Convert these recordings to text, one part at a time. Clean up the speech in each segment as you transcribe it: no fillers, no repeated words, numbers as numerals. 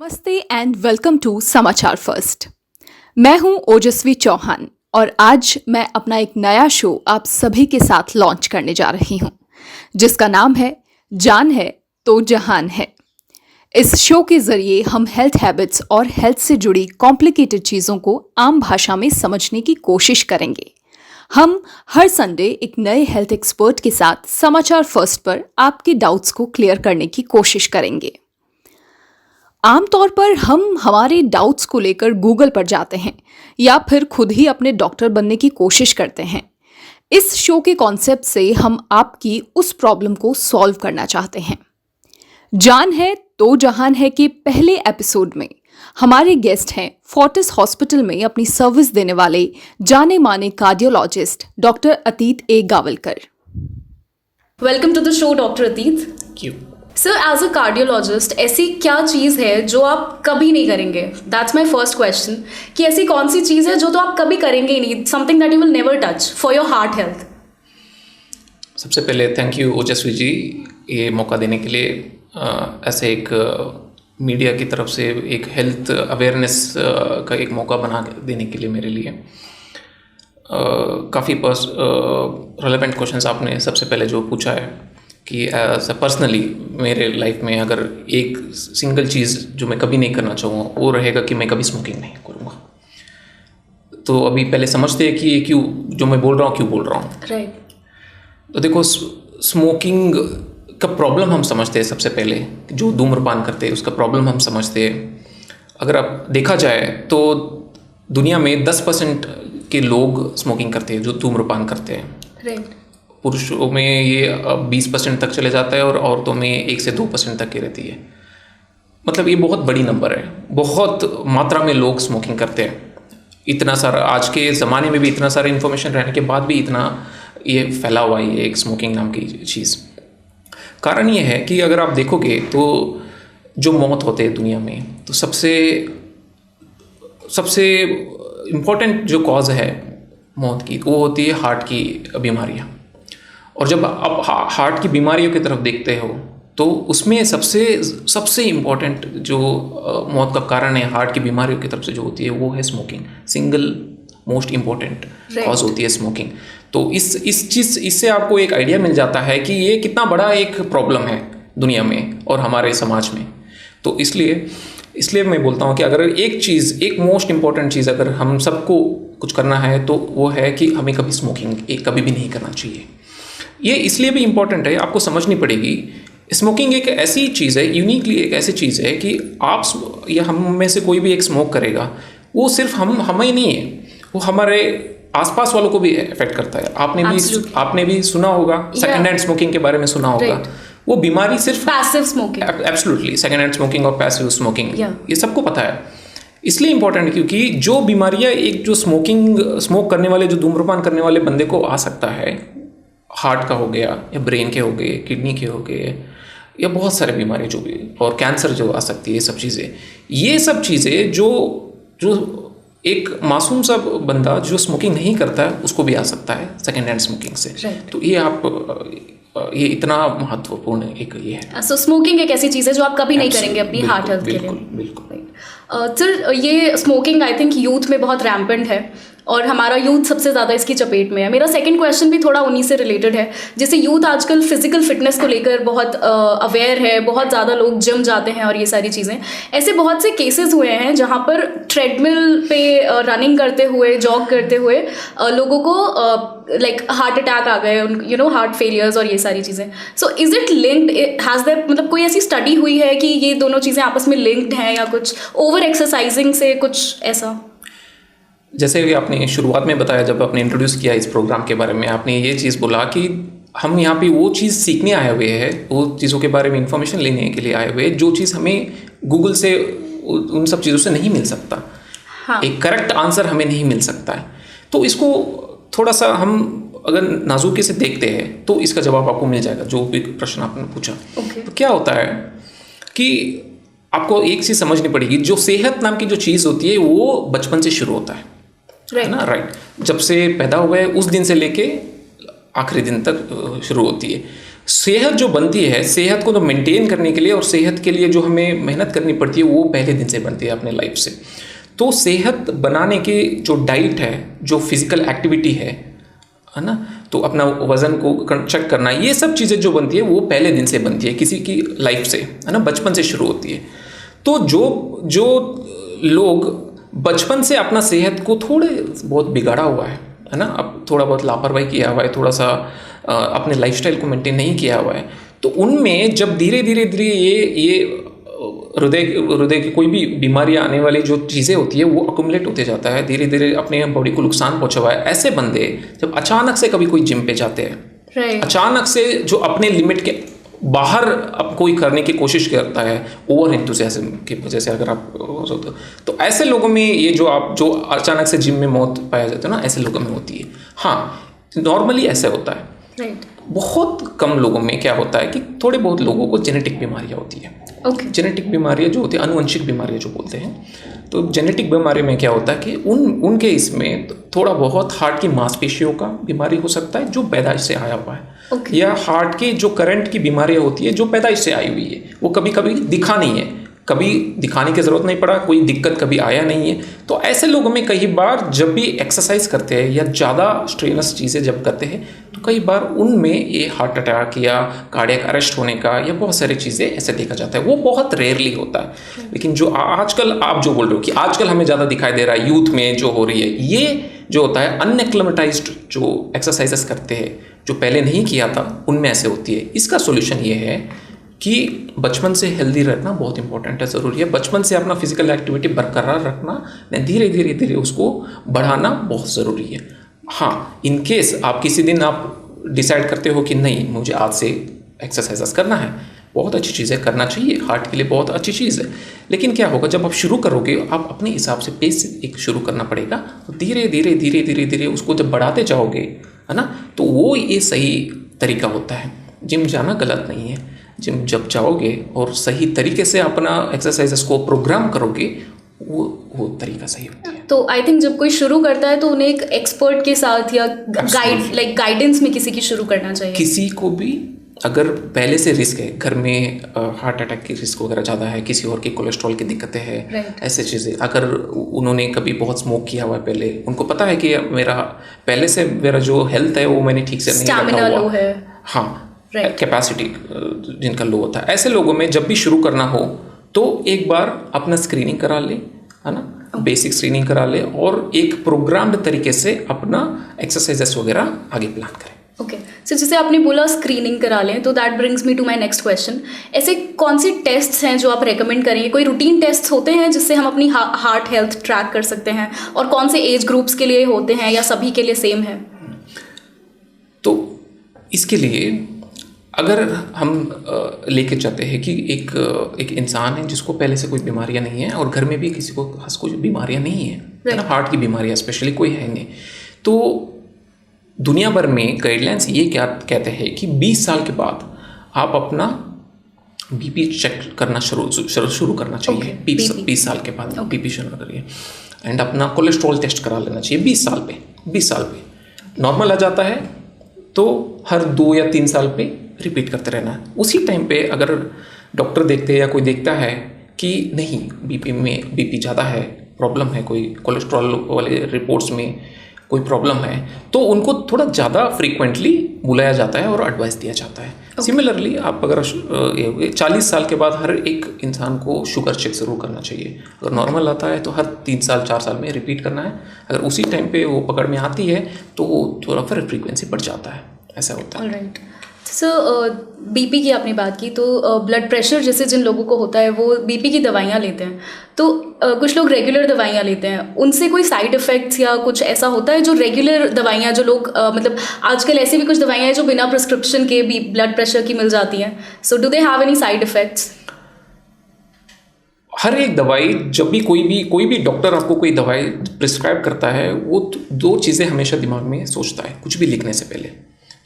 नमस्ते and welcome to समाचार first. मैं हूं ओजस्वी चौहान और आज मैं अपना एक नया शो आप सभी के साथ लॉन्च करने जा रही हूं, जिसका नाम है जान है तो जहान है। इस शो के जरिए हम हेल्थ हैबिट्स और हेल्थ से जुड़ी कॉम्प्लिकेटेड चीज़ों को आम भाषा में समझने की कोशिश करेंगे। हम हर संडे एक नए हेल्थ एक्सपर्ट के साथ समाचार फर्स्ट पर आपके डाउट्स को क्लियर करने की कोशिश करेंगे। आमतौर पर हम हमारे डाउट्स को लेकर गूगल पर जाते हैं या फिर खुद ही अपने डॉक्टर बनने की कोशिश करते हैं। इस शो के कॉन्सेप्ट से हम आपकी उस प्रॉब्लम को सॉल्व करना चाहते हैं। जान है तो जहान है के पहले एपिसोड में हमारे गेस्ट हैं फोर्टिस हॉस्पिटल में अपनी सर्विस देने वाले जाने माने cardiologist doctor Atit A Gawalkar. Welcome to the show doctor Atit. Thank you. Sir, as a cardiologist ऐसी क्या चीज़ है जो आप कभी नहीं करेंगे? दैट्स माई फर्स्ट क्वेश्चन कि ऐसी कौन सी चीज़ है जो तो आप कभी करेंगे ही नहीं, something that you will never touch for your heart health. सबसे पहले थैंक यू ओजस्वी जी ये मौका देने के लिए। ऐसे एक मीडिया की तरफ से एक हेल्थ अवेयरनेस का एक मौका बना देने के लिए मेरे लिए काफ़ी रेलेवेंट क्वेश्चंस आपने सबसे पहले जो पूछा है कि पर्सनली मेरे लाइफ में अगर एक सिंगल चीज़ जो मैं कभी नहीं करना चाहूँगा वो रहेगा कि मैं कभी स्मोकिंग नहीं करूँगा। तो अभी पहले समझते हैं कि ये क्यों जो मैं बोल रहा हूँ क्यों बोल रहा हूँ। राइट। तो देखो, स्मोकिंग का प्रॉब्लम हम समझते हैं सबसे पहले, जो धूम्रपान करते हैं उसका प्रॉब्लम हम समझते हैं। अगर आप देखा जाए तो दुनिया में 10% के लोग स्मोकिंग करते हैं जो धूम्रपान करते हैं। राइट। पुरुषों में ये 20% तक चले जाता है और औरतों में 1 से 2% तक की रहती है। मतलब ये बहुत बड़ी नंबर है, बहुत मात्रा में लोग स्मोकिंग करते हैं। इतना सारा आज के ज़माने में भी इतना सारा इन्फॉर्मेशन रहने के बाद भी इतना ये फैला हुआ है एक स्मोकिंग नाम की चीज़। कारण ये है कि अगर आप देखोगे तो जो मौत होते हैं दुनिया में तो सबसे इम्पोर्टेंट जो कॉज है मौत की वो होती है हार्ट की बीमारियाँ। और जब आप हार्ट की बीमारियों की तरफ देखते हो तो उसमें सबसे इम्पॉर्टेंट जो मौत का कारण है हार्ट की बीमारियों की तरफ से जो होती है वो है smoking. Single most important cause होती है स्मोकिंग। तो इससे आपको एक आइडिया मिल जाता है कि ये कितना बड़ा एक प्रॉब्लम है दुनिया में और हमारे समाज में। तो इसलिए मैं बोलता हूँ कि अगर एक मोस्ट इम्पॉर्टेंट चीज़ अगर हम सबको कुछ करना है तो वो है कि हमें कभी स्मोकिंग कभी भी नहीं करना चाहिए। ये इसलिए भी इम्पॉर्टेंट है, आपको समझनी पड़ेगी। स्मोकिंग एक ऐसी चीज़ है, यूनिकली एक ऐसी चीज़ है कि आप या हम में से कोई भी एक स्मोक करेगा वो सिर्फ हमें ही नहीं है, वो हमारे आसपास वालों को भी इफेक्ट करता है। आपने भी सुना होगा सेकंड हैंड स्मोकिंग के बारे में सुना होगा। वो बीमारी सिर्फ passive smoking, absolutely second hand smoking और पैसिव स्मोकिंग ये सबको पता है। इसलिए इम्पोर्टेंट है क्योंकि जो बीमारियाँ एक जो स्मोक करने वाले जो धूम्रपान करने वाले बंदे को आ सकता है, हार्ट का हो गया या ब्रेन के हो गए, किडनी के हो गए या बहुत सारे बीमारी जो भी और कैंसर जो आ सकती है, ये सब चीज़ें जो एक मासूम सा बंदा जो स्मोकिंग नहीं करता है उसको भी आ सकता है सेकेंड हैंड स्मोकिंग से। तो ये इतना महत्वपूर्ण एक ये है। सो स्मोकिंग एक ऐसी चीज़ है जो आप कभी नहीं करेंगे अपनी हार्ट हेल्थ के लिए। बिल्कुल। सर, ये स्मोकिंग आई थिंक यूथ में बहुत रैम्पेंट है और हमारा यूथ सबसे ज़्यादा इसकी चपेट में है। मेरा सेकंड क्वेश्चन भी थोड़ा उन्हीं से रिलेटेड है। जैसे यूथ आजकल फिजिकल फिटनेस को लेकर बहुत अवेयर है, बहुत ज़्यादा लोग जिम जाते हैं और ये सारी चीज़ें। ऐसे बहुत से केसेस हुए हैं जहाँ पर ट्रेडमिल पे रनिंग करते हुए, जॉग करते हुए लोगों को लाइक हार्ट अटैक आ गए, हार्ट फेलियर्स और ये सारी चीज़ें। So is it linked, has their मतलब कोई ऐसी स्टडी हुई है कि ये दोनों चीज़ें आपस में लिंक्ड हैं या कुछ ओवर एक्सरसाइजिंग से कुछ ऐसा? जैसे कि आपने शुरुआत में बताया, जब आपने इंट्रोड्यूस किया इस प्रोग्राम के बारे में, आपने ये चीज़ बोला कि हम यहाँ पे वो चीज़ सीखने आए हुए हैं, वो चीज़ों के बारे में इंफॉर्मेशन लेने के लिए आए हुए हैं जो चीज़ हमें गूगल से उन सब चीज़ों से नहीं मिल सकता। हाँ। एक करेक्ट आंसर हमें नहीं मिल सकता है। तो इसको थोड़ा सा हम अगर नाजुकी से देखते हैं तो इसका जवाब आपको मिल जाएगा जो भी प्रश्न आपने पूछा। तो क्या होता है कि आपको एक चीज़ समझनी पड़ेगी, जो सेहत नाम की जो चीज़ होती है वो बचपन से शुरू होता है ना। राइट। जब से पैदा हुआ है उस दिन से लेके आखिरी दिन तक शुरू होती है। सेहत जो बनती है, सेहत को तो मेंटेन करने के लिए और सेहत के लिए जो हमें मेहनत करनी पड़ती है वो पहले दिन से बनती है अपने लाइफ से। तो सेहत बनाने की जो डाइट है, जो फिजिकल एक्टिविटी है ना, तो अपना वज़न को चेक करना, ये सब चीज़ें जो बनती है वो पहले दिन से बनती है, किसी की लाइफ से, है ना, बचपन से शुरू होती है। तो जो लोग बचपन से अपना सेहत को थोड़े बहुत बिगाड़ा हुआ है ना, अब थोड़ा बहुत लापरवाही किया हुआ है, थोड़ा सा अपने लाइफस्टाइल को मेंटेन नहीं किया हुआ है, तो उनमें जब धीरे धीरे ये हृदय की कोई भी बीमारियां आने वाली जो चीज़ें होती है वो अकुमुलेट होते जाता है, धीरे धीरे अपने बॉडी को नुकसान पहुंचा हुआ है। ऐसे बंदे जब अचानक से कभी कोई जिम पे जाते हैं, अचानक से जो अपने लिमिट के बाहर अब कोई करने की कोशिश करता है ओवर एंथुसियाज्म की वजह से, अगर आप तो ऐसे लोगों में ये जो अचानक से जिम में मौत पाया जाता है ना, ऐसे लोगों में होती है। हाँ, नॉर्मली ऐसे होता है। बहुत कम लोगों में क्या होता है कि थोड़े बहुत लोगों को जेनेटिक बीमारियां होती है। जेनेटिक बीमारियां जो होती है, आनुवंशिक बीमारियां जो बोलते हैं, तो जेनेटिक बीमारी में क्या होता है कि उनके इसमें थोड़ा बहुत हार्ट की मांसपेशियों का बीमारी हो सकता है जो पैदाइश से आया हुआ है, या हार्ट की जो करंट की बीमारियां होती है जो पैदाइश से आई हुई है, वो कभी कभी दिखा नहीं है, कभी दिखाने की ज़रूरत नहीं पड़ा, कोई दिक्कत कभी आया नहीं है। तो ऐसे लोगों में कई बार जब भी एक्सरसाइज करते हैं या ज़्यादा स्ट्रेनस चीज़ें जब करते हैं तो कई बार उनमें ये हार्ट अटैक या कार्डियक अरेस्ट होने का या बहुत सारी चीज़ें ऐसे देखा जाता है। वो बहुत रेयरली होता है। लेकिन जो आजकल आप जो बोल रहे हो कि आजकल हमें ज़्यादा दिखाई दे रहा है यूथ में जो हो रही है, ये जो होता है अनएक्लेमेटाइज्ड जो एक्सरसाइजेस करते हैं जो पहले नहीं किया था, उनमें ऐसे होती है। इसका सोल्यूशन ये है कि बचपन से हेल्दी रहना बहुत इंपॉर्टेंट है, ज़रूरी है। बचपन से अपना फिजिकल एक्टिविटी बरकरार रखना, धीरे धीरे धीरे उसको बढ़ाना बहुत ज़रूरी है। हाँ, इन केस आप किसी दिन आप डिसाइड करते हो कि नहीं मुझे आज से एक्सरसाइज करना है, बहुत अच्छी चीज़ है, करना चाहिए, हार्ट के लिए बहुत अच्छी चीज़ है। लेकिन क्या होगा जब आप शुरू करोगे, आप अपने हिसाब से पेस एक शुरू करना पड़ेगा, तो धीरे धीरे धीरे धीरे धीरे उसको जब बढ़ाते जाओगे, है ना, तो वो ये सही तरीका होता है। जिम जाना गलत नहीं है, जिम जब जाओगे और सही तरीके से अपना एक्सरसाइजेस को प्रोग्राम करोगे, वो तरीका सही होता है। तो आई थिंक जब कोई शुरू करता है तो उन्हें एक एक्सपर्ट के साथ या गाइडेंस में किसी की शुरू करना चाहिए। किसी को भी अगर पहले से रिस्क है, घर में हार्ट अटैक की रिस्क वगैरह ज़्यादा है, किसी और की कोलेस्ट्रॉल की दिक्कतें हैं, ऐसे चीज़ें, अगर उन्होंने कभी बहुत स्मोक किया हुआ है पहले, उनको पता है कि मेरा पहले से मेरा जो हेल्थ है वो मैंने ठीक से नहीं रखा हुआ है, हाँ, कैपेसिटी जिनका लो होता है, ऐसे लोगों में जब भी शुरू करना हो तो एक बार अपना स्क्रीनिंग करा ले, है ना, बेसिक स्क्रीनिंग करा ले और एक प्रोग्राम्ड तरीके से अपना एक्सरसाइजेस वगैरह आगे प्लान करें। ओके, सो जैसे आपने बोला स्क्रीनिंग करा लें, तो that brings me to my next question. ऐसे कौन सी टेस्ट्स हैं जो आप रेकमेंड करेंगे? कोई रूटीन टेस्ट होते हैं जिससे हम अपनी हार्ट हेल्थ ट्रैक कर सकते हैं, और कौन से एज ग्रुप्स के लिए होते हैं या सभी के लिए सेम है? तो इसके लिए अगर हम लेके चलते हैं कि एक इंसान है जिसको पहले से कोई बीमारियां नहीं है और घर में भी किसी को खास कोई बीमारियां नहीं है, ना हार्ट की बीमारियां स्पेशली कोई है नहीं, तो दुनिया भर में गाइडलाइंस ये क्या कहते हैं कि 20 साल के बाद आप अपना बीपी चेक करना शुरू करना चाहिए। 20 साल के बाद बीपी शुरू करिए, एंड अपना कोलेस्ट्रॉल टेस्ट करा लेना चाहिए 20 साल पे नॉर्मल आ जाता है तो हर 2 या 3 साल पे रिपीट करते रहना है। उसी टाइम पे अगर डॉक्टर देखते हैं या कोई देखता है कि नहीं बीपी ज़्यादा है, प्रॉब्लम है, कोई कोलेस्ट्रॉल वाले रिपोर्ट्स में कोई प्रॉब्लम है, तो उनको थोड़ा ज़्यादा फ्रीक्वेंटली बुलाया जाता है और एडवाइस दिया जाता है। सिमिलरली आप अगर 40 साल के बाद हर एक इंसान को शुगर चेक ज़रूर करना चाहिए। अगर नॉर्मल आता है तो हर 3 साल 4 साल में रिपीट करना है। अगर उसी टाइम पे वो पकड़ में आती है तो थोड़ा फिर फ्रीक्वेंसी बढ़ जाता है, ऐसा होता है। राइट। सर, बीपी की आपने बात की, तो ब्लड प्रेशर जैसे जिन लोगों को होता है वो बीपी की दवाइयाँ लेते हैं, तो कुछ लोग रेगुलर दवाइयाँ लेते हैं, उनसे कोई साइड इफ़ेक्ट्स या कुछ ऐसा होता है? जो रेगुलर दवाइयाँ जो लोग मतलब आजकल ऐसी भी कुछ दवाइयाँ हैं जो बिना प्रिस्क्रिप्शन के भी ब्लड प्रेशर की मिल जाती हैं, so do they have any side effects? हर एक दवाई, जब भी कोई भी डॉक्टर आपको कोई दवाई प्रिस्क्राइब करता है, वो 2 चीज़ें हमेशा दिमाग में सोचता है कुछ भी लिखने से पहले,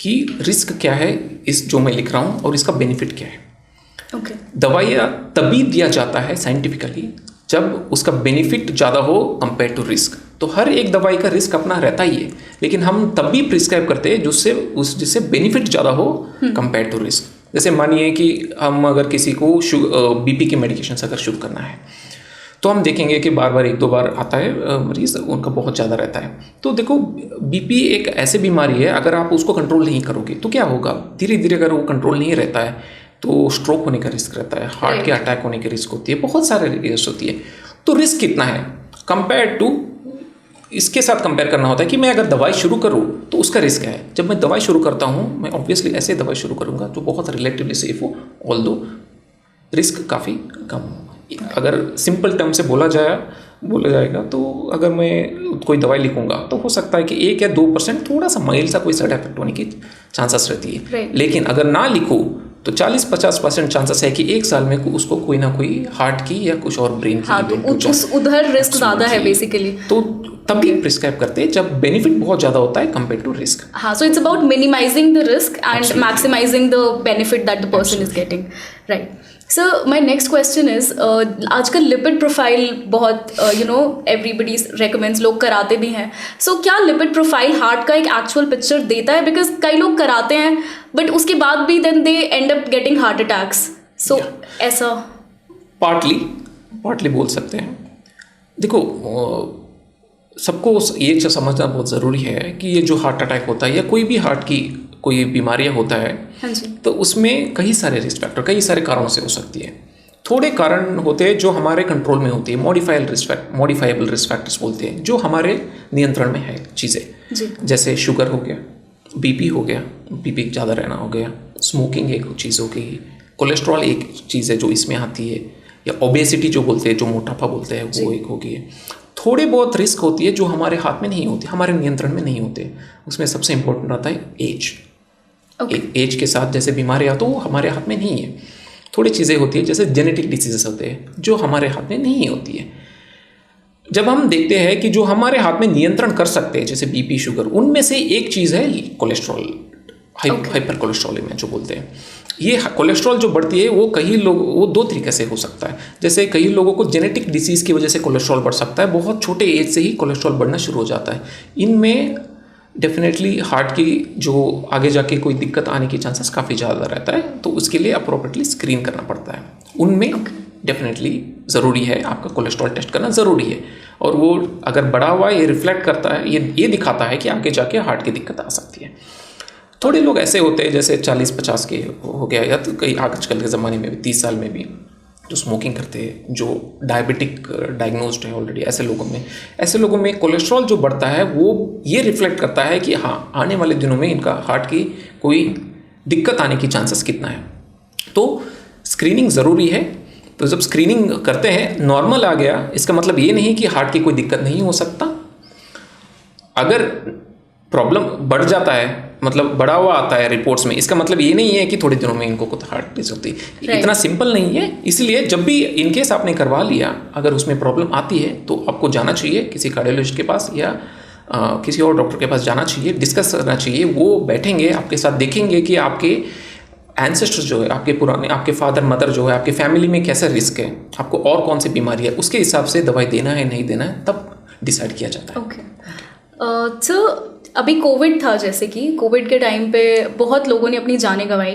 कि रिस्क क्या है इस जो मैं लिख रहा हूँ और इसका बेनिफिट क्या है। ओके। दवाइयाँ तभी दिया जाता है साइंटिफिकली जब उसका बेनिफिट ज़्यादा हो कंपेयर टू रिस्क। तो हर एक दवाई का रिस्क अपना रहता ही है, लेकिन हम तब भी प्रिस्क्राइब करते हैं जिससे बेनिफिट ज़्यादा हो कंपेयर टू रिस्क। जैसे मानिए कि हम अगर किसी को बीपी की मेडिकेशन अगर शुरू करना है, तो हम देखेंगे कि बार बार 1-2 बार आता है मरीज़, उनका बहुत ज़्यादा रहता है। तो देखो, बीपी एक ऐसी बीमारी है, अगर आप उसको कंट्रोल नहीं करोगे तो क्या होगा, धीरे धीरे अगर वो कंट्रोल नहीं रहता है तो स्ट्रोक होने का रिस्क रहता है, हार्ट के अटैक होने की रिस्क होती है, बहुत सारे रिस्क होती है। तो रिस्क कितना है कंपेयर टू इसके साथ कंपेयर करना होता है कि मैं अगर दवाई शुरू करूँ तो उसका रिस्क है। जब मैं दवाई शुरू करता हूँ, मैं ऑब्वियसली ऐसे दवाई शुरू करूँगा जो बहुत रिलेटिवली सेफ हो, ऑल्दो रिस्क काफ़ी कम हो। अगर सिंपल टर्म से बोला जाएगा तो अगर मैं कोई दवाई लिखूंगा तो हो सकता है कि 1 या 2% थोड़ा सा माइल्ड सा कोई साइड इफेक्ट होने की चांसेस रहती है। लेकिन अगर ना लिखूँ तो 40-50% चांसेस है कि 1 साल में उसको कोई ना कोई हार्ट की या कुछ और ब्रेन की इवेंट हो जाए। उधर रिस्क ज़्यादा है बेसिकली। तो तभी प्रिस्क्राइब करते हैं जब बेनिफिट बहुत ज़्यादा होता है कंपेयर टू रिस्क। हाँ, so it's about minimising the risk and maximising the benefit that the person is getting, right. Sir, my next question is, आजकल लिपिड प्रोफाइल बहुत एवरीबडी रेकमेंड्स, लोग कराते भी हैं। सो क्या लिपिड प्रोफाइल हार्ट का एक एक्चुअल पिक्चर देता है? बिकॉज कई लोग कराते हैं बट उसके बाद भी then they end up getting heart attacks. So ऐसा पार्टली बोल सकते हैं। देखो, सबको ये समझना बहुत ज़रूरी है कि ये जो हार्ट अटैक होता है या कोई भी हार्ट की कोई बीमारियाँ होता है, हाँ जी, तो उसमें कई सारे रिस्क फैक्टर, कई सारे कारणों से हो सकती है। थोड़े कारण होते हैं जो हमारे कंट्रोल में होती है, मॉडिफाइबल रिस्क फैक्टर्स बोलते हैं, जो हमारे नियंत्रण में है चीज़ें। जैसे शुगर हो गया, बीपी हो गया, बीपी ज़्यादा रहना हो गया, स्मोकिंग एक चीज़ हो गई, कोलेस्ट्रॉल एक चीज़ है जो इसमें आती है, या ओबेसिटी जो बोलते हैं, जो मोटापा बोलते हैं, वो एक हो गई है। थोड़े बहुत रिस्क होती है जो हमारे हाथ में नहीं होती, हमारे नियंत्रण में नहीं होते। उसमें सबसे इम्पोर्टेंट रहता है एज। एज के साथ जैसे बीमारियाँ तो हमारे हाथ में नहीं है। थोड़ी चीज़ें होती है जैसे जेनेटिक डिसीजेस होते हैं जो हमारे हाथ में नहीं होती है। जब हम देखते हैं कि जो हमारे हाथ में नियंत्रण कर सकते हैं, जैसे बीपी, शुगर, उनमें से एक चीज़ है कोलेस्ट्रॉल, हाइपर कोलेस्ट्रॉलिमिया जो बोलते हैं। ये कोलेस्ट्रॉल जो बढ़ती है वो वो 2 तरीके से हो सकता है। जैसे कई लोगों को जेनेटिक डिसीज़ की वजह से कोलेस्ट्रॉल बढ़ सकता है, बहुत छोटे एज से ही कोलेस्ट्रॉल बढ़ना शुरू हो जाता है। इनमें डेफिनेटली हार्ट की जो आगे जाके कोई दिक्कत आने की चांसेस काफ़ी ज़्यादा रहता है, तो उसके लिए अप्रोप्रिएटली स्क्रीन करना पड़ता है। उनमें डेफिनेटली ज़रूरी है, आपका कोलेस्ट्रॉल टेस्ट करना ज़रूरी है, और वो अगर बढ़ा हुआ ये रिफ्लेक्ट करता है, ये दिखाता है कि आगे जाके हार्ट की दिक्कत आ सकती है। थोड़े लोग ऐसे होते हैं जैसे 40-50 के हो गया, या तो कई आजकल के ज़माने में भी 30 साल में भी जो स्मोकिंग करते हैं, जो डायबिटिक डायग्नोस्ड है ऑलरेडी, ऐसे लोगों में कोलेस्ट्रॉल जो बढ़ता है वो ये रिफ्लेक्ट करता है कि हाँ, आने वाले दिनों में इनका हार्ट की कोई दिक्कत आने की चांसेस कितना है। तो स्क्रीनिंग ज़रूरी है। तो जब स्क्रीनिंग करते हैं, नॉर्मल आ गया, इसका मतलब ये नहीं कि हार्ट की कोई दिक्कत नहीं हो सकता। अगर प्रॉब्लम बढ़ जाता है, मतलब बढ़ा हुआ आता है रिपोर्ट्स में, इसका मतलब ये नहीं है कि थोड़े दिनों में इनको कुछ हार्ट डिसीज होती है। इतना सिंपल नहीं है। इसलिए जब भी इनकेस आपने करवा लिया, अगर उसमें प्रॉब्लम आती है तो आपको जाना चाहिए किसी कार्डियोलॉजिस्ट के पास या किसी और डॉक्टर के पास जाना चाहिए, डिस्कस करना चाहिए। वो बैठेंगे आपके साथ, देखेंगे कि आपके एंसेस्टर्स जो है, आपके पुराने, आपके फादर मदर जो है, आपके फैमिली में कैसा रिस्क है, आपको और कौन सी बीमारी है, उसके हिसाब से दवाई देना है नहीं देना है, तब डिसाइड किया जाता है। तो अभी कोविड था, जैसे कि कोविड के टाइम पे बहुत लोगों ने अपनी जानें गंवाई,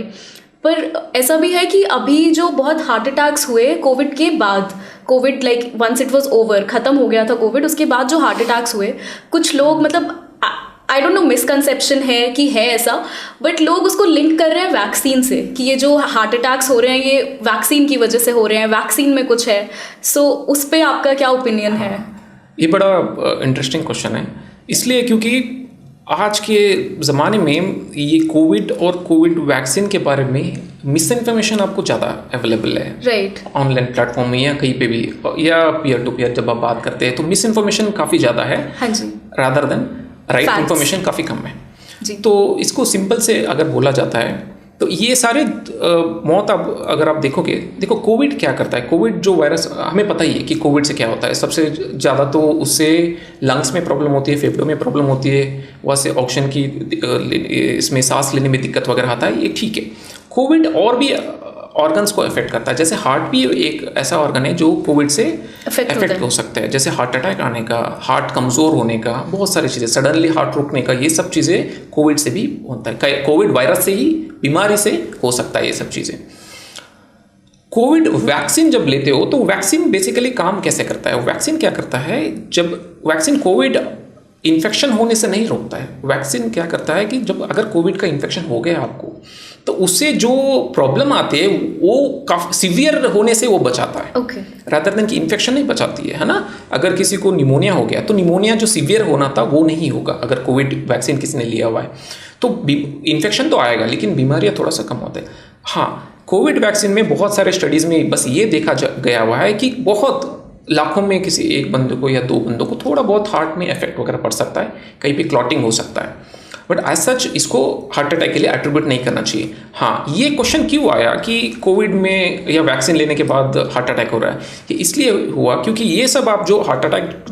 पर ऐसा भी है कि अभी जो बहुत हार्ट अटैक्स हुए कोविड के बाद, Covid like once it was over, ख़त्म हो गया था कोविड, उसके बाद जो हार्ट अटैक्स हुए, कुछ लोग, मतलब आई डोंट नो, मिसकंसेप्शन है कि है ऐसा, बट लोग उसको लिंक कर रहे हैं वैक्सीन से, कि ये जो हार्ट अटैक्स हो रहे हैं ये वैक्सीन की वजह से हो रहे हैं, वैक्सीन में कुछ है। सो उस पर आपका क्या ओपिनियन है? ये बड़ा इंटरेस्टिंग क्वेश्चन है, इसलिए क्योंकि आज के ज़माने में ये कोविड और कोविड वैक्सीन के बारे में मिस इन्फॉर्मेशन आपको ज़्यादा अवेलेबल है, राइट, ऑनलाइन प्लेटफॉर्म में या कहीं पे भी, या पीयर टू पीयर जब आप बात करते हैं तो मिस इन्फॉर्मेशन काफ़ी ज़्यादा है, हाँ जी, रादर देन राइट इन्फॉर्मेशन काफ़ी कम है जी। तो इसको सिंपल से अगर बोला जाता है तो ये सारे मौत, अब अगर आप देखोगे, देखो कोविड क्या करता है। कोविड जो वायरस, हमें पता ही है कि कोविड से क्या होता है। सबसे ज़्यादा तो उससे लंग्स में प्रॉब्लम होती है, फेफड़ों में प्रॉब्लम होती है, वहाँ से ऑक्सीजन की इसमें सांस लेने में दिक्कत वगैरह आता है, ये ठीक है। कोविड ऑर्गन्स को अफेक्ट करता है। जैसे हार्ट भी एक ऐसा ऑर्गन है जो कोविड से अफेक्ट हो सकता है। जैसे हार्ट अटैक आने का, हार्ट कमज़ोर होने का, बहुत सारी चीज़ें, सडनली हार्ट रुकने का, ये सब चीज़ें कोविड से भी होता है। कोविड वायरस से ही, बीमारी से हो सकता है ये सब चीज़ें। कोविड वैक्सीन जब लेते हो तो वैक्सीन बेसिकली काम कैसे करता है? वैक्सीन क्या करता है, जब वैक्सीन कोविड इन्फेक्शन होने से नहीं रोकता है। वैक्सीन क्या करता है कि जब अगर कोविड का इन्फेक्शन हो गया आपको, तो उससे जो प्रॉब्लम आती है वो काफ़ी सीवियर होने से वो बचाता है, रादर देन कि इन्फेक्शन नहीं बचाती है ना। अगर किसी को निमोनिया हो गया तो निमोनिया जो सीवियर होना था वो नहीं होगा अगर कोविड वैक्सीन किसी ने लिया हुआ है। तो इन्फेक्शन तो आएगा लेकिन बीमारियाँ थोड़ा सा कम होता है। हाँ, कोविड वैक्सीन में बहुत सारे स्टडीज़ में बस ये देखा गया हुआ है कि बहुत लाखों में किसी एक बंदे को या 2 बंदों को थोड़ा बहुत हार्ट में इफेक्ट वगैरह पड़ सकता है, कहीं पे क्लॉटिंग हो सकता है, बट एज सच इसको हार्ट अटैक के लिए एट्रीब्यूट नहीं करना चाहिए। हाँ, ये क्वेश्चन क्यों आया कि कोविड में या वैक्सीन लेने के बाद हार्ट अटैक हो रहा है, कि इसलिए हुआ क्योंकि ये सब आप जो हार्ट अटैक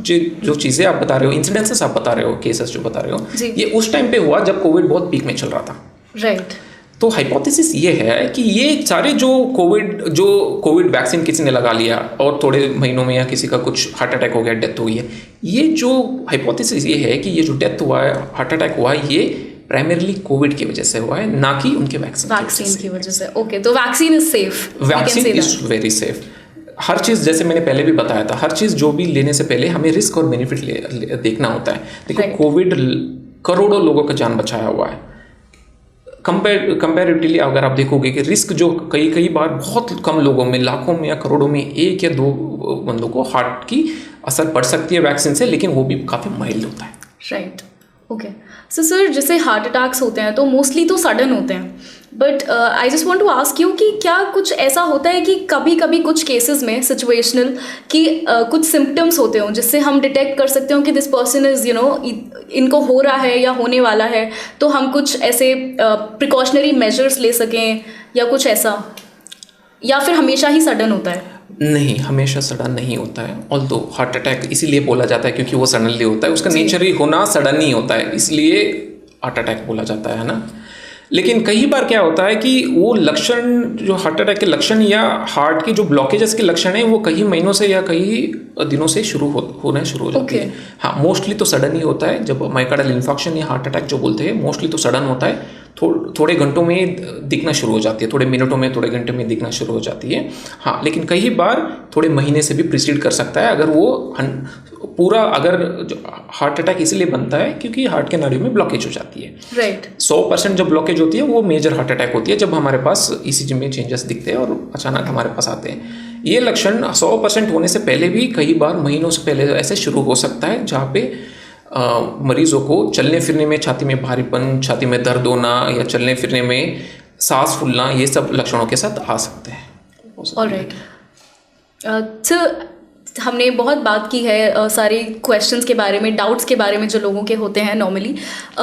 जो चीज़ें आप बता रहे हो, इंसिडेंसेस आप बता रहे हो, केसेस जो बता रहे हो, ये उस टाइम पे हुआ जब कोविड बहुत पीक में चल रहा था। राइट। तो हाइपोथेसिस ये है कि ये सारे जो कोविड वैक्सीन किसी ने लगा लिया और थोड़े महीनों में या किसी का कुछ हार्ट अटैक हो गया, डेथ हुई है, ये जो हाइपोथेसिस ये है कि ये जो डेथ हुआ है, हार्ट अटैक हुआ है, ये प्राइमरीली कोविड की वजह से हुआ है, ना कि उनके वैक्सीन की वजह से। ओके, तो vaccine is safe. Vaccine is very safe. हर चीज़, जैसे मैंने पहले भी बताया था, हर चीज़ जो भी लेने से पहले हमें रिस्क और बेनिफिट देखना होता है। देखो, कोविड करोड़ों लोगों का जान बचाया हुआ है। कंपैरेटिवली अगर आप देखोगे कि रिस्क जो कई बार बहुत कम लोगों में, लाखों में या करोड़ों में 1 या 2 बंदों को हार्ट की असर पड़ सकती है वैक्सीन से, लेकिन वो भी काफ़ी माइल्ड होता है। Right, okay. सो सर, जैसे हार्ट अटैक्स होते हैं तो मोस्टली तो सडन होते हैं, but I just want to ask you कि क्या कुछ ऐसा होता है कि कभी कभी कुछ केसेस में सिचुएशनल कि कुछ सिम्टम्स होते हों जिससे हम डिटेक्ट कर सकते हो कि दिस पर्सन इज़ इनको हो रहा है या होने वाला है, तो हम कुछ ऐसे प्रिकॉशनरी मेजर्स ले सकें या कुछ ऐसा, या फिर हमेशा ही सडन होता है? नहीं, हमेशा सडन नहीं होता है। ऑल्दो हार्ट अटैक इसीलिए बोला जाता है क्योंकि वो सडनली होता है, उसका नेचर ही होना सडन ही होता है, इसलिए हार्ट अटैक बोला जाता है ना। लेकिन कई बार क्या होता है कि वो लक्षण, जो हार्ट अटैक के लक्षण या हार्ट की जो ब्लॉकेजेस के लक्षण है, वो कई महीनों से या कई दिनों से होना शुरू हो जाते हैं। हाँ, मोस्टली तो सडन ही होता है। जब माइकार्डियल इन्फार्क्शन या हार्ट अटैक जो बोलते हैं, मोस्टली तो सडन होता है, थोड़े घंटों में दिखना शुरू हो जाती है, थोड़े मिनटों में, थोड़े घंटे में दिखना शुरू हो जाती है। हाँ, लेकिन कई बार थोड़े महीने से भी प्रीसीड कर सकता है अगर वो पूरा, अगर हार्ट अटैक इसलिए बनता है क्योंकि हार्ट के नाड़ियों में ब्लॉकेज हो जाती है। राइट। 100% जब ब्लॉकेज होती है वो मेजर हार्ट अटैक होती है, जब हमारे पास ईसीजी में चेंजेस दिखते हैं और अचानक हमारे पास आते हैं। ये लक्षण 100% होने से पहले भी कई बार महीनों से पहले ऐसे शुरू हो सकता है, जहाँ पे मरीजों को चलने फिरने में छाती में भारीपन, छाती में दर्द होना या चलने फिरने में सांस फूलना, ये सब लक्षणों के साथ आ सकते हैं। ऑलराइट। तो हमने बहुत बात की है सारे क्वेश्चंस के बारे में, डाउट्स के बारे में जो लोगों के होते हैं नॉर्मली,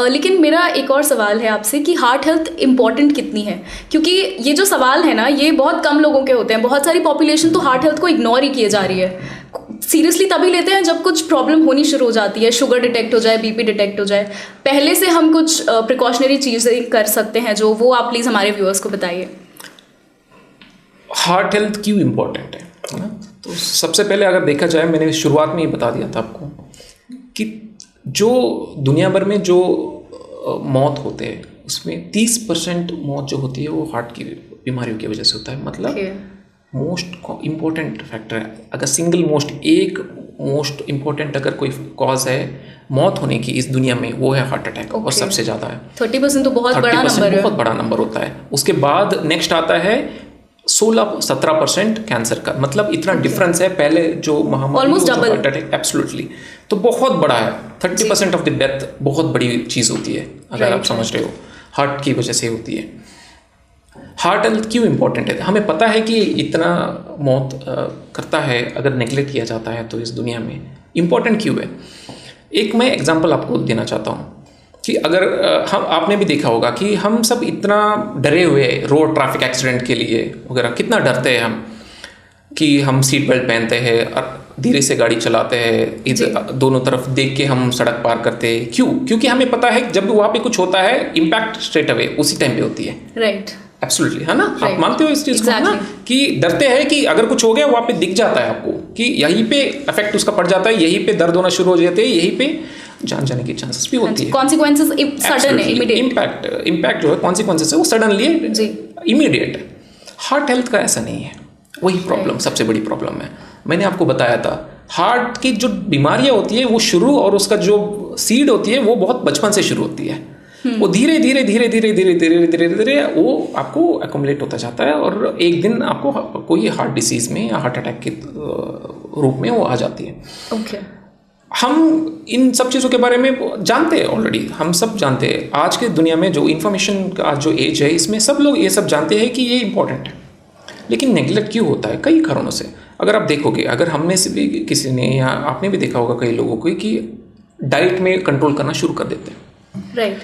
लेकिन मेरा एक और सवाल है आपसे कि हार्ट हेल्थ इम्पॉर्टेंट कितनी है? क्योंकि ये जो सवाल है ना, ये बहुत कम लोगों के होते हैं। बहुत सारी पॉपुलेशन तो हार्ट हेल्थ को इग्नोर ही किए जा रही है। सीरियसली तभी लेते हैं जब कुछ प्रॉब्लम होनी शुरू हो जाती है, शुगर डिटेक्ट हो जाए, बीपी डिटेक्ट हो जाए। पहले से हम कुछ प्रिकॉशनरी चीज़ें कर सकते हैं जो, वो आप प्लीज़ हमारे व्यूअर्स को बताइए। हार्ट हेल्थ क्यों इम्पोर्टेंट है ना? तो सबसे पहले अगर देखा जाए, मैंने शुरुआत में ही बता दिया था आपको कि जो दुनिया भर में जो मौत होते हैं उसमें 30% मौत जो होती है वो हार्ट की बीमारियों की वजह से होता है। मतलब मोस्ट इम्पोर्टेंट फैक्टर है। अगर सिंगल मोस्ट इम्पोर्टेंट अगर कोई कॉज है मौत होने की इस दुनिया में, वो है हार्ट अटैक। और सबसे ज़्यादा है 30%, तो बहुत बड़ा नंबर है, बहुत बड़ा नंबर होता है। उसके बाद नेक्स्ट आता है 16-17% कैंसर का। मतलब इतना डिफरेंस है। पहले जो महामारी हार्ट अटैक, एब्सोल्युटली, तो बहुत बड़ा है। 30% ऑफ द डेथ बहुत बड़ी चीज़ होती है, अगर आप समझ रहे हो, हार्ट की वजह से होती है। हार्ट हेल्थ क्यों इम्पोर्टेंट है? हमें पता है कि इतना मौत करता है अगर नेग्लेक्ट किया जाता है, तो इस दुनिया में इम्पोर्टेंट क्यों है? एक मैं एग्जांपल आपको देना चाहता हूँ कि अगर आपने भी देखा होगा कि हम सब इतना डरे हुए रोड ट्रैफिक एक्सीडेंट के लिए वगैरह, कितना डरते हैं हम कि हम सीट बेल्ट पहनते हैं, धीरे से गाड़ी चलाते हैं, इधर दोनों तरफ देख के हम सड़क पार करते हैं। क्यों? क्योंकि हमें पता है जब वहाँ पे कुछ होता है, इम्पैक्ट स्ट्रेट अवे उसी टाइम पे होती है। राइट। एब्सोल्युटली, है ना? आप Right. मानते हो इस चीज़ को, है ना? Exactly. कि डरते हैं कि अगर कुछ हो गया वहाँ पे दिख जाता है आपको कि यहीं पे इफेक्ट उसका पड़ जाता है, यहीं पे दर्द होना शुरू हो जाते हैं, यहीं पे जान जाने की चांसेस भी होती है। कॉन्सिक्वेंसेस सडन है, इमीडिएट। इम्पैक्ट जो है, कॉन्सिक्वेंसेस है, वो सडनली जी। इमीडिएट है। हार्ट हेल्थ का ऐसा नहीं है, वही प्रॉब्लम सबसे बड़ी प्रॉब्लम है। मैंने आपको बताया था हार्ट की जो बीमारियां होती है वो शुरू और उसका जो सीड होती है वो बहुत बचपन से शुरू होती है। वो धीरे धीरे धीरे धीरे धीरे धीरे धीरे धीरे वो आपको एक्युमुलेट होता जाता है और एक दिन आपको कोई हार्ट डिसीज में या हार्ट अटैक के रूप में वो आ जाती है। ओके। हम इन सब चीज़ों के बारे में जानते हैं ऑलरेडी, हम सब जानते हैं। आज के दुनिया में जो इन्फॉर्मेशन का जो एज है इसमें सब लोग ये सब जानते हैं कि ये इंपॉर्टेंट है, लेकिन नेग्लेक्ट क्यों होता है? कई कारणों से। अगर आप देखोगे, अगर हम में से भी किसी ने या आपने भी देखा होगा कई लोगों को कि डाइट में कंट्रोल करना शुरू कर देते हैं। राइट।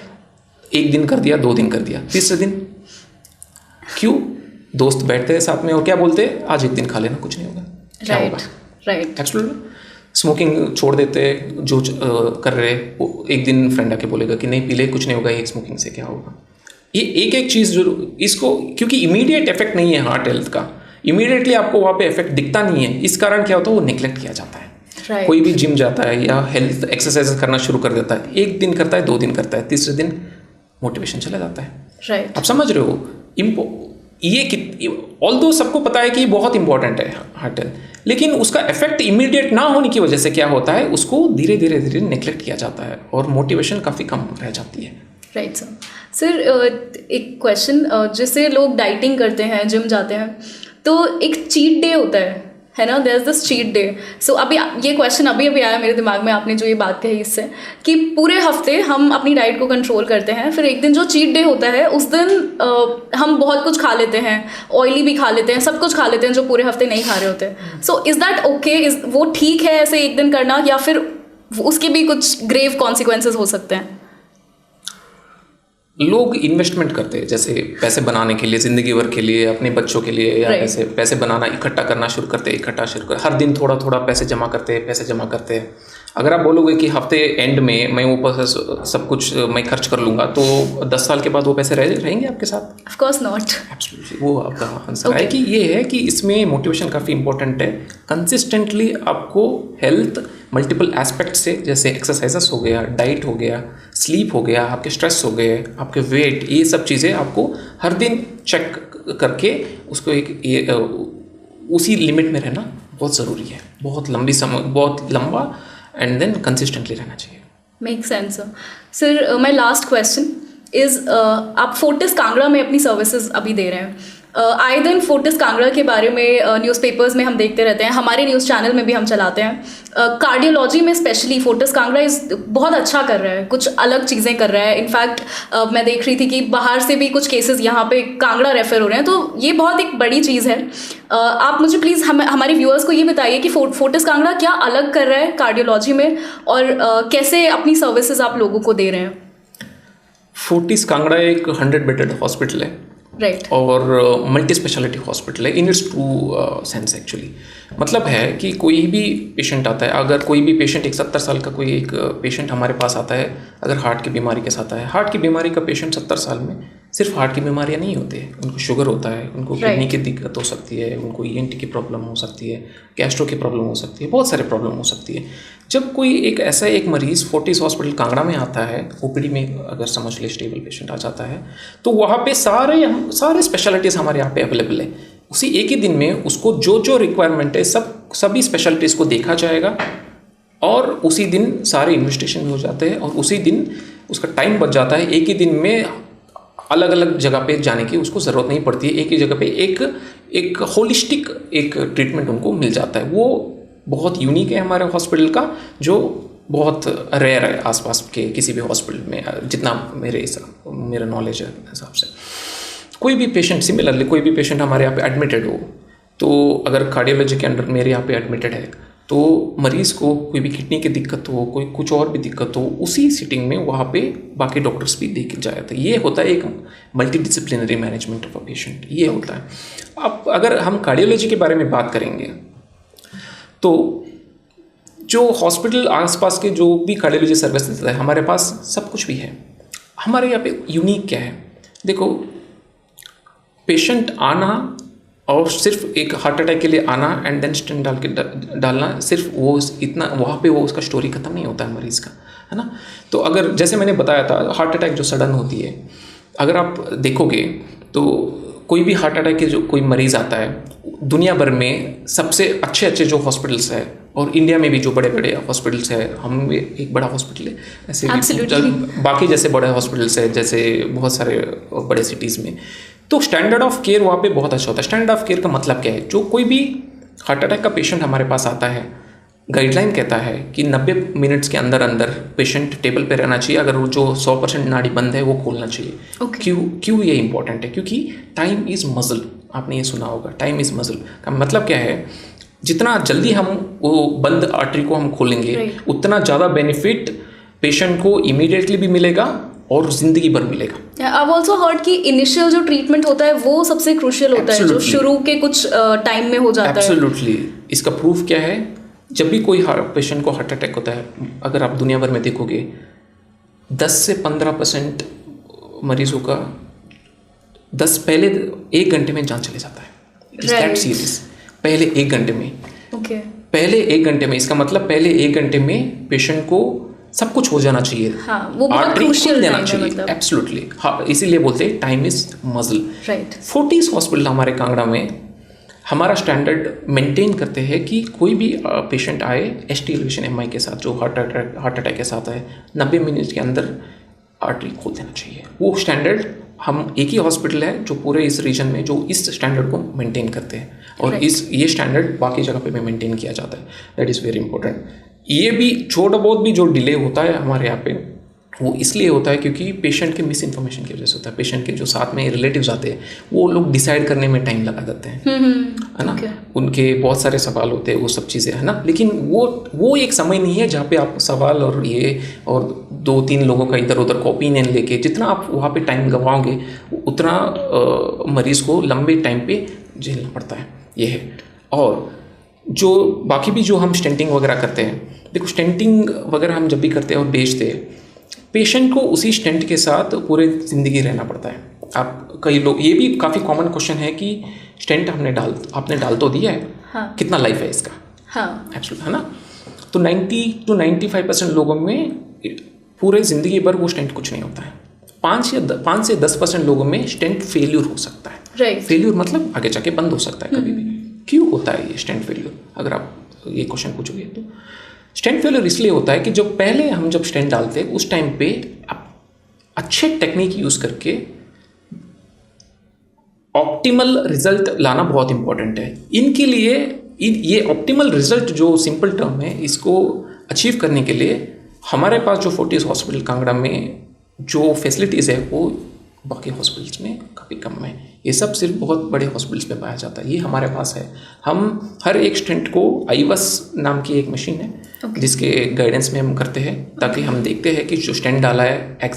एक दिन कर दिया, 2 दिन कर दिया, तीसरे दिन क्यों? दोस्त बैठते हैं साथ में और क्या बोलते हैं, आज एक दिन खा लेना, कुछ नहीं होगा, क्या होगा? राइट। एब्सोल्युटली। स्मोकिंग छोड़ देते, जो कर रहे वो एक दिन फ्रेंड आके बोलेगा कि नहीं पी ले, कुछ नहीं होगा, एक स्मोकिंग से क्या होगा। ये एक एक चीज़ जो इसको, क्योंकि इमीडिएट इफेक्ट नहीं है हार्ट हेल्थ का, इमीडिएटली आपको वहाँ पे इफेक्ट दिखता नहीं है, इस कारण क्या होता है वो निगलेक्ट किया जाता है। Right. कोई भी जिम जाता है या हेल्थ एक्सरसाइज करना शुरू कर देता है, एक दिन करता है, 2 दिन करता है, तीसरे दिन मोटिवेशन चला जाता है। राइट। आप समझ रहे हो? ये ऑल्दो सबको पता है कि बहुत इंपॉर्टेंट है हार्ट हेल्थ, लेकिन उसका इफेक्ट इमीडिएट ना होने की वजह से क्या होता है, उसको धीरे धीरे धीरे नेग्लेक्ट किया जाता है और मोटिवेशन काफ़ी कम रह जाती है। Right sir. सर एक क्वेश्चन, जैसे लोग डाइटिंग करते हैं, जिम जाते हैं, तो एक चीट डे होता है ना? There is this cheat day. So अभी ये क्वेश्चन अभी आया मेरे दिमाग में, आपने जो ये बात कही इससे, कि पूरे हफ्ते हम अपनी डाइट को कंट्रोल करते हैं, फिर एक दिन जो चीट डे होता है उस दिन हम बहुत कुछ खा लेते हैं, ऑयली भी खा लेते हैं, सब कुछ खा लेते हैं जो पूरे हफ्ते नहीं खा रहे होते। So is that okay? वो ठीक है ऐसे एक दिन करना, या फिर उसके भी कुछ ग्रेव कॉन्सिक्वेंसेज हो सकते हैं? लोग इन्वेस्टमेंट करते हैं, जैसे पैसे बनाने के लिए, ज़िंदगी भर के लिए, अपने बच्चों के लिए, या पैसे बनाना, इकट्ठा करना शुरू करते हैं, हर दिन थोड़ा थोड़ा पैसे जमा करते हैं। अगर आप बोलोगे कि हफ्ते एंड में मैं वो पैसे सब कुछ मैं खर्च कर लूँगा, तो 10 साल के बाद वो पैसे रहेंगे आपके साथ? Of course not. एब्सोल्युटली, वो आपका आंसर है कि ये है कि इसमें मोटिवेशन काफ़ी इंपॉर्टेंट है। कंसिस्टेंटली आपको हेल्थ मल्टीपल एस्पेक्ट से, जैसे एक्सरसाइजेस हो गया, डाइट हो गया, स्लीप हो गया, आपके स्ट्रेस हो गए, आपके वेट, ये सब चीज़ें आपको हर दिन चेक करके उसको उसी लिमिट में रहना बहुत ज़रूरी है। बहुत लंबा एंड देन कंसिस्टेंटली रहना चाहिए। Make sense sir. My last question is, आप फोर्टिस कांगड़ा में अपनी सर्विसेज अभी दे रहे हैं। आए दिन फोर्टिस कांगड़ा के बारे में न्यूज़पेपर्स में हम देखते रहते हैं, हमारे न्यूज़ चैनल में भी हम चलाते हैं। कार्डियोलॉजी में स्पेशली फोर्टिस कांगड़ा बहुत अच्छा कर रहा है, कुछ अलग चीज़ें कर रहा है। इनफैक्ट मैं देख रही थी कि बाहर से भी कुछ केसेस यहाँ पे कांगड़ा रेफर हो रहे हैं, तो ये बहुत एक बड़ी चीज़ है। आप मुझे प्लीज़ हमारे व्यूअर्स को ये बताइए कि फोर्टिस कांगड़ा क्या अलग कर रहा है कार्डियोलॉजी में, और कैसे अपनी सर्विसेज आप लोगों को दे रहे हैं। फोर्टिस कांगड़ा एक 100 बेडेड हॉस्पिटल है, राइट, और मल्टी स्पेशलिटी हॉस्पिटल है in its true sense. Actually मतलब है कि कोई भी पेशेंट आता है, अगर कोई भी पेशेंट, एक 70 साल का कोई एक पेशेंट हमारे पास आता है, अगर हार्ट की बीमारी के साथ आता है, हार्ट की बीमारी का पेशेंट 70 साल में सिर्फ हार्ट की बीमारियां नहीं होती है, उनको शुगर होता है, उनको किडनी की दिक्कत हो सकती है, उनको ENT की प्रॉब्लम हो सकती है, गैस्ट्रो की प्रॉब्लम हो सकती है, बहुत सारे प्रॉब्लम हो सकती है। जब कोई एक मरीज़ फोर्टिस हॉस्पिटल कांगड़ा में आता है, OPD में अगर समझ ले स्टेबल पेशेंट आ जाता है, तो वहाँ पे सारे स्पेशलिटीज़ हमारे यहाँ पे अवेलेबल है। उसी एक ही दिन में उसको जो रिक्वायरमेंट है सभी स्पेशलिटीज़ को देखा जाएगा, और उसी दिन सारे इन्वेस्टिगेशन भी हो जाते हैं, और उसी दिन उसका टाइम बच जाता है। एक ही दिन में अलग अलग जगह पे जाने की उसको ज़रूरत नहीं पड़ती है, एक ही जगह पे एक होलिस्टिक एक ट्रीटमेंट उनको मिल जाता है। वो बहुत यूनिक है हमारे हॉस्पिटल का, जो बहुत रेयर है आसपास के किसी भी हॉस्पिटल में, जितना मेरा नॉलेज है हिसाब से। कोई भी पेशेंट, सिमिलरली कोई भी पेशेंट हमारे यहाँ पे एडमिटेड हो, तो अगर कार्डियोलॉजी के अंडर मेरे यहाँ पे एडमिटेड है, तो मरीज़ को कोई भी किडनी की दिक्कत हो, कोई कुछ और भी दिक्कत हो, उसी सिटिंग में वहाँ पे बाकी डॉक्टर्स भी देख जाए। तो ये होता है एक multi disciplinary management of a patient, ये होता है। अब अगर हम कार्डियोलॉजी के बारे में बात करेंगे, तो जो हॉस्पिटल आसपास के जो भी कार्डियोलॉजी सर्विस देता है, हमारे पास सब कुछ भी है। हमारे यहाँ पे यूनिक क्या है, देखो, पेशेंट आना और सिर्फ एक हार्ट अटैक के लिए आना एंड देन स्टेंट डालना, सिर्फ वो इतना वहाँ पे वो उसका स्टोरी ख़त्म नहीं होता है मरीज़ का, है ना। तो अगर जैसे मैंने बताया था, हार्ट अटैक जो सडन होती है, अगर आप देखोगे तो कोई भी हार्ट अटैक के जो कोई मरीज़ आता है, दुनिया भर में सबसे अच्छे जो हॉस्पिटल्स है, और इंडिया में भी जो बड़े बड़े हॉस्पिटल्स है, हम एक बड़ा हॉस्पिटल है ऐसे बाकी जैसे बड़े हॉस्पिटल्स है जैसे बहुत सारे बड़े सिटीज़ में, तो स्टैंडर्ड ऑफ केयर वहाँ पे बहुत अच्छा होता है। स्टैंडर्ड ऑफ केयर का मतलब क्या है, जो कोई भी हार्ट अटैक का पेशेंट हमारे पास आता है, गाइडलाइन कहता है कि 90 मिनट्स के अंदर अंदर पेशेंट टेबल पे रहना चाहिए, अगर वो जो 100% नाड़ी बंद है वो खोलना चाहिए। क्यों ये इंपॉर्टेंट है, क्योंकि टाइम इज़ मसल, आपने ये सुना होगा, टाइम इज़ मसल का मतलब क्या है, जितना जल्दी हम वो बंद आर्टरी को हम खोलेंगे उतना ज़्यादा बेनिफिट पेशेंट को इमीडिएटली भी मिलेगा और ज़िंदगी भर मिलेगा। I've also heard कि इनिशियल जो ट्रीटमेंट होता है वो सबसे क्रूशियल होता है, जो शुरू के कुछ टाइम में हो जाता है। एब्सोल्युटली। इसका प्रूफ क्या है, जब भी कोई पेशेंट को हार्ट अटैक होता है, अगर आप दुनिया भर में देखोगे 10 से 15% मरीजों का पहले 1 घंटे में जान चले जाता है। It's that serious. पहले 1 घंटे में, पहले 1 घंटे में, इसका मतलब पहले 1 घंटे में पेशेंट को सब कुछ हो जाना चाहिए। हाँ, वो बहुत क्रूशियल देना चाहिए। मतलब एब्सोल्युटली। हाँ, इसीलिए बोलते हैं time is muscle. Right. Fortis hospital हमारे कांगड़ा में हमारा स्टैंडर्ड मेंटेन करते हैं कि कोई भी पेशेंट आए ST एलिवेशन MI के साथ, जो हार्ट अटैक के साथ आए, 90 मिनट के अंदर आर्टरी खोल देना चाहिए। वो स्टैंडर्ड हम एक ही हॉस्पिटल है जो पूरे इस रीजन में जो इस स्टैंडर्ड को मेंटेन करते हैं, और ये स्टैंडर्ड बाकी जगह पे भी मेंटेन किया जाता है। That is very important. ये भी छोटा बहुत भी जो डिले होता है हमारे यहाँ पे, वो इसलिए होता है क्योंकि पेशेंट के मिस इन्फॉर्मेशन की वजह से होता है। पेशेंट के जो साथ में रिलेटिव्स आते हैं, वो लोग डिसाइड करने में टाइम लगा देते हैं, है ना। उनके बहुत सारे सवाल होते हैं, वो सब चीज़ें, है ना। लेकिन वो एक समय नहीं है जहाँ पे आप सवाल और 2-3 लोगों का इधर उधर का ओपिनियन लेके जितना आप वहाँ पे टाइम गंवाओगे उतना मरीज़ को लंबे टाइम पे झेलना पड़ता है। ये है। और जो बाकी भी जो हम स्टेंटिंग वगैरह करते हैं, देखो स्टेंटिंग वगैरह हम जब भी करते हैं और बेचते हैं, पेशेंट को उसी स्टेंट के साथ पूरे ज़िंदगी रहना पड़ता है। आप कई लोग, ये भी काफ़ी कॉमन क्वेश्चन है कि स्टेंट आपने डाल तो दिया है, हाँ, कितना लाइफ है इसका, हाँ, एक्चुअली, है ना। तो 90 to 95% लोगों में पूरे ज़िंदगी भर वो स्टेंट कुछ नहीं होता है। 5 से 10% लोगों में स्टेंट फेल्यूर हो सकता है। फेल्यूर मतलब आगे जाके बंद हो सकता है कभी भी। क्यों होता है ये स्टेंट फेल्यूर, अगर आप ये क्वेश्चन पूछोगे तो स्टेंट फेल्यूर इसलिए होता है कि हम जब स्टेंट डालते हैं उस टाइम पे आप अच्छे टेक्निक यूज़ करके ऑप्टिमल रिजल्ट लाना बहुत इंपॉर्टेंट है। इनके लिए ये ऑप्टिमल रिजल्ट जो सिंपल टर्म है, इसको अचीव करने के लिए हमारे पास जो फोर्टिस हॉस्पिटल कांगड़ा में जो फैसिलिटीज़ है वो बाकी हॉस्पिटल्स में काफ़ी कम है। ये सब सिर्फ बहुत बड़े हॉस्पिटल्स में पाया जाता है, ये हमारे पास है। हम हर एक स्टेंट को IVUS नाम की एक मशीन है जिसके गाइडेंस में हम करते हैं, ताकि हम देखते हैं कि जो स्टेंट डाला है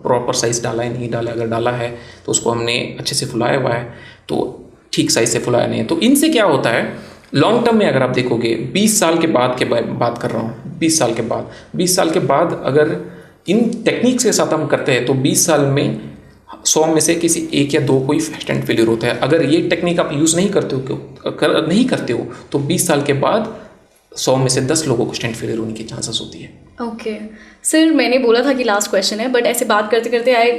प्रॉपर साइज़ डाला है, नहीं डाला, अगर डाला है तो उसको हमने अच्छे से फुलाया हुआ है, तो ठीक साइज़ से फुलाया नहीं है। तो इनसे क्या होता है, लॉन्ग टर्म में अगर आप देखोगे 20 साल के बाद बात कर रहा हूँ, 20 साल के बाद अगर इन टेक्निक्स के साथ हम करते हैं तो 20 साल में 100 में से किसी 1 या 2 कोई स्टेंट फेलियर होता है। अगर ये टेक्निक आप यूज़ नहीं करते हो तो 20 साल के बाद 100 में से 10 लोगों को स्टेंट फेलियर होने की चांसेस होती है। ओके सर, मैंने बोला था कि लास्ट क्वेश्चन है, बट ऐसे बात करते करते I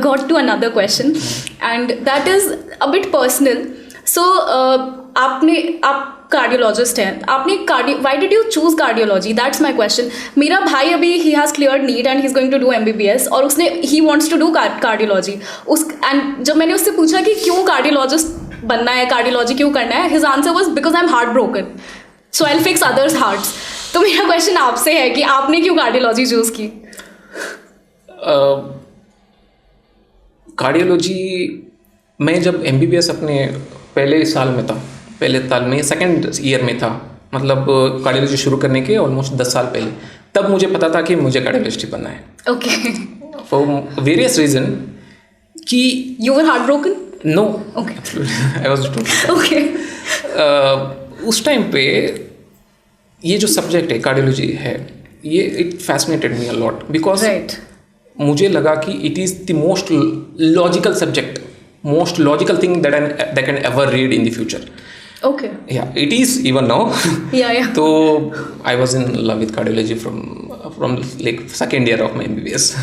got to another question and that is a bit personal. So आप कार्डियोलॉजिस्ट हैं, आपने why did you choose cardiology? That's my question. मेरा भाई अभी ही has cleared NEET and he is going to do MBBS और he wants to do cardiology. And जब मैंने उससे पूछा कि क्यों कार्डियोलॉजिस्ट बनना है, कार्डियोलॉजी क्यों करना है, his answer was because I am heart broken so I will fix others hearts. तो मेरा क्वेश्चन आपसे है कि आपने क्यों कार्डियोलॉजी चूज की? कार्डियोलॉजी मैं जब MBBS अपने पहले साल में सेकेंड ईयर में था, मतलब कार्डियोलॉजी शुरू करने के ऑलमोस्ट 10 साल पहले, तब मुझे पता था कि मुझे कार्डियोलॉजिस्ट बनना है। ओके। फॉर वेरियस रीजन कि you were heart broken? No, okay, I was okay. उस टाइम पे ये जो सब्जेक्ट है कार्डियोलॉजी है, ये it fascinated me a lot because मुझे लगा कि it is the most logical subject most logical thing that they can ever read in the future. Okay. Yeah, it is even now. Yeah. So I was in love with cardiology from like second year of my MBBS.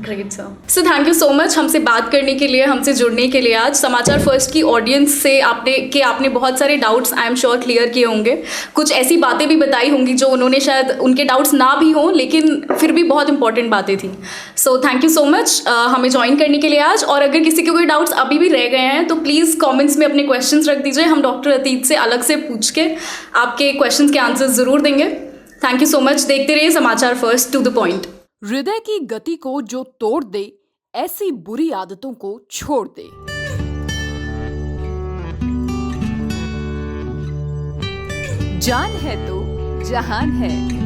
Great sir. So thank you so much हमसे बात करने के लिए, हमसे जुड़ने के लिए. आज समाचार फर्स्ट की ऑडियंस से आपने बहुत सारे doubts I am sure clear किए होंगे. कुछ ऐसी बातें भी बताई होंगी जो उन्होंने शायद उनके डाउट्स ना भी हों, लेकिन फिर भी बहुत इंपॉर्टेंट बातें थी. So thank you so much हमें ज्वाइन करने के लिए आज. और अगर किसी के कोई डाउट्स अभी भी रह गए हैं तो प्लीज़ कॉमेंट्स में अपने क्वेश्चंस रख दीजिए. हम डॉक्टर अतीत से अलग से पूछ के आपके क्वेश्चंस के आंसर्स ज़रूर देंगे. Thank you so much. देखते रहिए समाचार फर्स्ट, टू द पॉइंट. हृदय की गति को जो तोड़ दे, ऐसी बुरी आदतों को छोड़ दे. जान है तो जहान है.